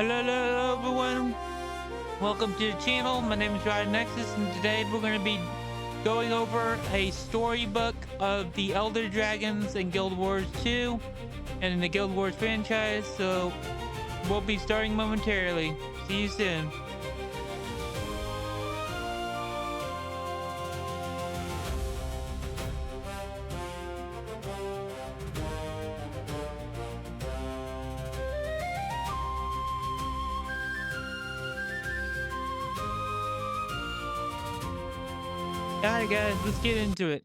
Hello, everyone. Welcome to the channel. My name is Ryan Nexus, and today we're going to be going over a storybook of the Elder Dragons in Guild Wars 2 and in the Guild Wars franchise. So we'll be starting momentarily. See you soon. Alright, guys, let's get into it.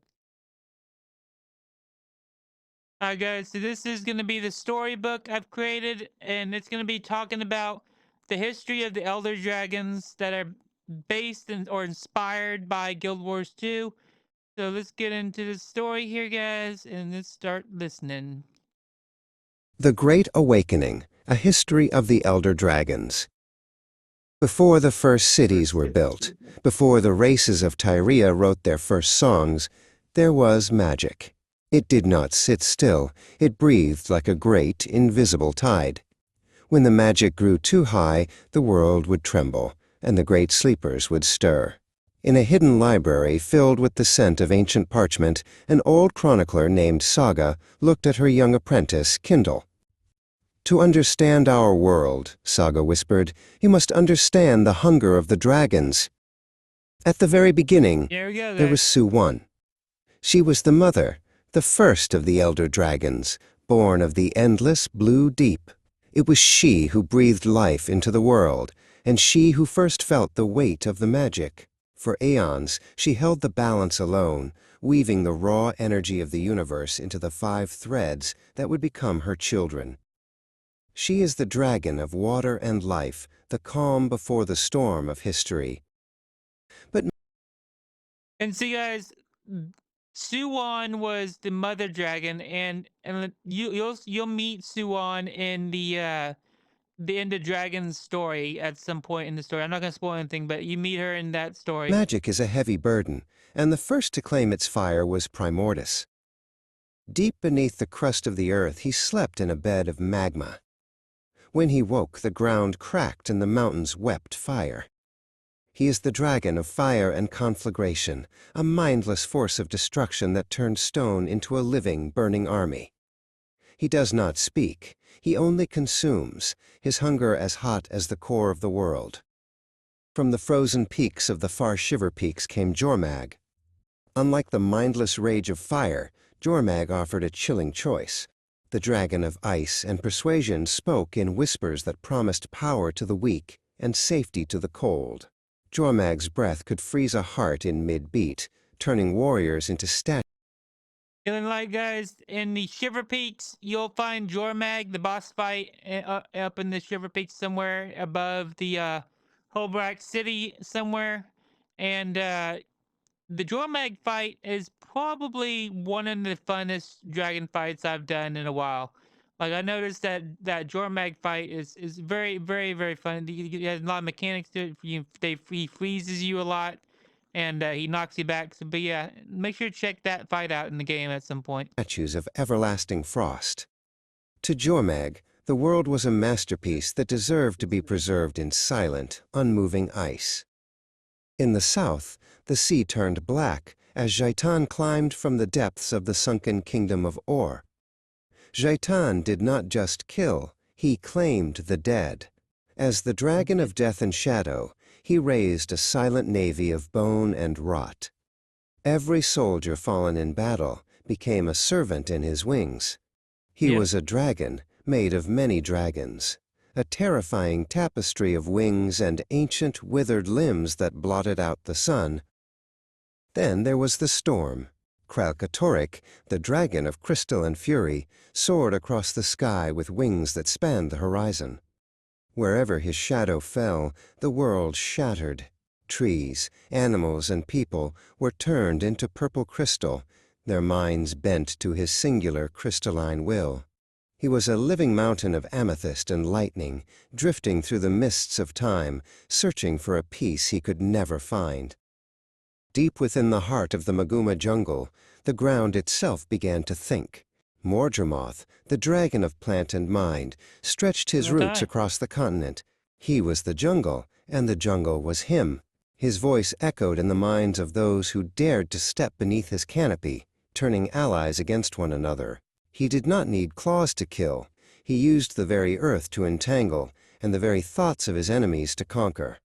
Alright, guys, so this is going to be the storybook I've created, and it's going to be talking about the history of the Elder Dragons that are based or inspired by Guild Wars 2. So let's get into the story here, guys, and let's start listening. The Great Awakening, a history of the Elder Dragons. Before the first cities were built, before the races of Tyria wrote their first songs, there was magic. It did not sit still, it breathed like a great, invisible tide. When the magic grew too high, the world would tremble, and the great sleepers would stir. In a hidden library filled with the scent of ancient parchment, an old chronicler named Saga looked at her young apprentice, Kindle. "To understand our world," Saga whispered, "you must understand the hunger of the dragons." At the very beginning, There we go, there was guys. Su-1. She was the mother, the first of the elder dragons, born of the endless blue deep. It was she who breathed life into the world, and she who first felt the weight of the magic. For aeons, she held the balance alone, weaving the raw energy of the universe into the 5 threads that would become her children. She is the dragon of water and life, the calm before the storm of history. But And see, guys, Suwon was the mother dragon, and you'll meet Suwon in the End of Dragons story at some point in the story. I'm not gonna spoil anything, but you meet her in that story. magic is a heavy burden, and the first to claim its fire was Primordus. Deep beneath the crust of the earth, he slept in a bed of magma. When he woke, the ground cracked and the mountains wept fire. He is the dragon of fire and conflagration, a mindless force of destruction that turned stone into a living, burning army. He does not speak, he only consumes, his hunger as hot as the core of the world. From the frozen peaks of the far Shiver Peaks came Jormag. Unlike the mindless rage of fire, Jormag offered a chilling choice. The dragon of ice and persuasion spoke in whispers that promised power to the weak and safety to the cold. Jormag's breath could freeze a heart in mid-beat, turning warriors into statues. And like, guys, in the Shiver Peaks, you'll find Jormag, the boss fight, up in the Shiver Peaks somewhere above the Holbrook City somewhere. And the Jormag fight is probably one of the funnest dragon fights I've done in a while. Like, I noticed that Jormag fight is very, very, very fun. He has a lot of mechanics to it. He freezes you a lot, and he knocks you back. So, but yeah, make sure to check that fight out in the game at some point. Statues of everlasting frost. To Jormag, the world was a masterpiece that deserved to be preserved in silent, unmoving ice. In the south, the sea turned black as Jaitan climbed from the depths of the sunken kingdom of Or. Jaitan did not just kill, he claimed the dead. As the dragon of death and shadow, he raised a silent navy of bone and rot. Every soldier fallen in battle became a servant in his wings. He Yep. was a dragon made of many dragons, a terrifying tapestry of wings and ancient withered limbs that blotted out the sun. Then there was the storm. Kralkatorrik, the dragon of crystal and fury, soared across the sky with wings that spanned the horizon. Wherever his shadow fell, the world shattered. Trees, animals, and people were turned into purple crystal, their minds bent to his singular crystalline will. He was a living mountain of amethyst and lightning, drifting through the mists of time, searching for a peace he could never find. Deep within the heart of the Maguma jungle, the ground itself began to think. Mordremoth, the dragon of plant and mind, stretched his roots Okay. across the continent. He was the jungle, and the jungle was him. His voice echoed in the minds of those who dared to step beneath his canopy, turning allies against one another. He did not need claws to kill. He used the very earth to entangle, and the very thoughts of his enemies to conquer.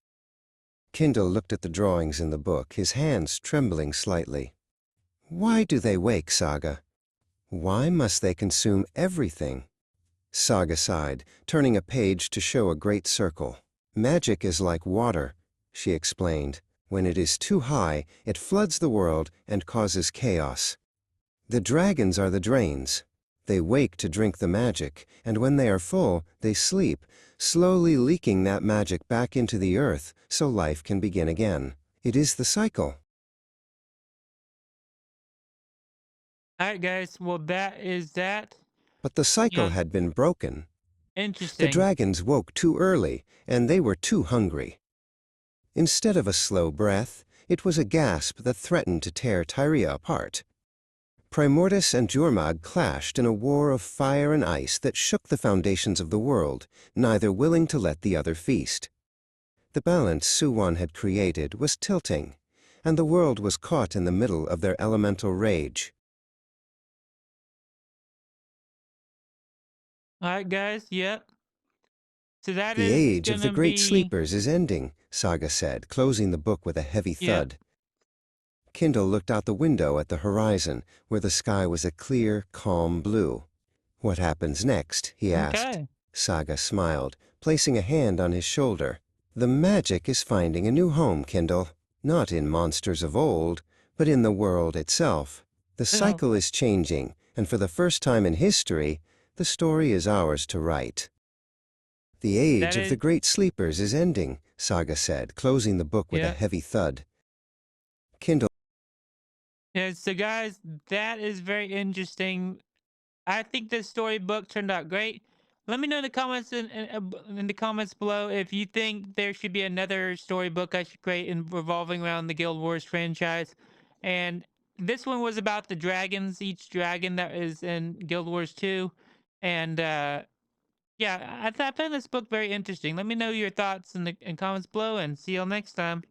Kindle looked at the drawings in the book, his hands trembling slightly. Why do they wake, Saga? Why must they consume everything? Saga sighed, turning a page to show a great circle. Magic is like water, she explained. When it is too high, it floods the world and causes chaos. The dragons are the drains. They wake to drink the magic, and when they are full, they sleep, slowly leaking that magic back into the earth so life can begin again. It is the cycle. All right, guys. Well, that is that. But the cycle Yeah. had been broken. The Interesting. dragons woke too early, and they were too hungry. Instead of a slow breath, it was a gasp that threatened to tear Tyria apart. Primordus and Jormag clashed in a war of fire and ice that shook the foundations of the world, neither willing to let the other feast. The balance Suwon had created was tilting, and the world was caught in the middle of their elemental rage. All right, guys. Yep. So that The is age of the gonna great be. sleepers is ending, Saga said, closing the book with a heavy Yep. thud. Kindle looked out the window at the horizon, where the sky was a clear, calm blue. What happens next? He asked. Okay. Saga smiled, placing a hand on his shoulder. The magic is finding a new home, Kindle. Not in monsters of old, but in the world itself. The Oh, cycle is changing, and for the first time in history, the story is ours to write. The that age of the is. great sleepers is ending, Saga said, closing the book with a Yep. heavy thud. Kindle. Yeah. So, guys, that is very interesting. I think this storybook turned out great. Let me know in the comments in the comments below if you think there should be another storybook I should create in revolving around the Guild Wars franchise. And this one was about the dragons, each dragon that is in Guild Wars 2. And yeah, I found this book very interesting. Let me know your thoughts in the comments below, and see y'all next time.